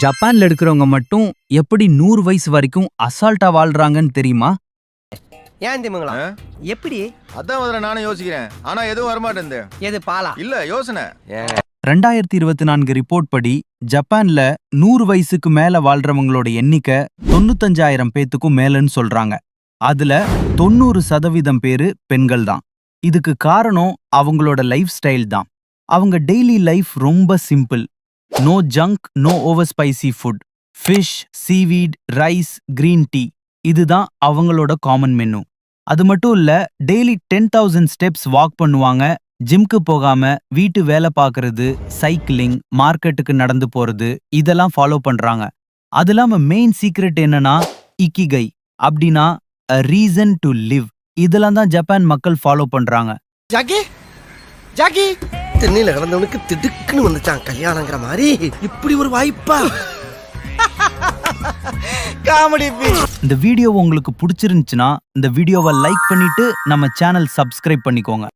ஜப்பான்ல இருக்கிறவங்க மட்டும் எப்படி 100 வயசு வரைக்கும் அசால்ட்டா வாழ்றாங்கன்னு தெரியுமா? ஏன் திமுங்களா ஆ? எப்படி அதான் முதல்ல நானும் யோசிக்கிறேன். ஆனா எதுவும் வரமாட்டேங்குது. எது பாலா இல்ல யோசனை. 2024 ரிப்போர்ட் படி ஜப்பான்ல 100 வயசுக்கு மேல வாழ்றவங்களோட எண்ணிக்கை 95,000 பேத்துக்கும் மேலன்னு சொல்றாங்க. அதுல 90% பேரு பெண்கள் தான். இதுக்கு காரணம் அவங்களோட லைஃப் ஸ்டைல் தான். அவங்க டெய்லி லைஃப் ரொம்ப simple. No junk, no over spicy food, fish, seaweed, rice, green tea. இதுதான் அவங்களோட காமன் மெனு. அது மட்டும் இல்ல, டெய்லி 10,000 ஸ்டெப்ஸ் வாக் பண்ணுவாங்க. ஜிம்க்கு போகாம வீட்டு வேலை பார்க்கறது, சைக்கிளிங், மார்க்கெட்டுக்கு நடந்து போறது இதெல்லாம் ஃபாலோ பண்றாங்க. அது இல்லாம மெயின் சீக்ரெட் என்னன்னா இக்கிகை, அப்படின்னா a reason to live. இதெல்லாம் தான் ஜப்பான் மக்கள் ஃபாலோ பண்றாங்க. ஜாக்கி ஜாக்கி தென்னையில கிடந்தவனுக்கு திடுக்குன்னு வந்துச்சான் கல்யாணங்கிற மாதிரி. இப்படி ஒரு வாய்ப்பா? Comedy beach. இந்த வீடியோ உங்களுக்கு பிடிச்சிருந்துச்சுன்னா இந்த வீடியோவை லைக் பண்ணிட்டு நம்ம சேனல் சப்ஸ்கிரைப் பண்ணிக்கோங்க.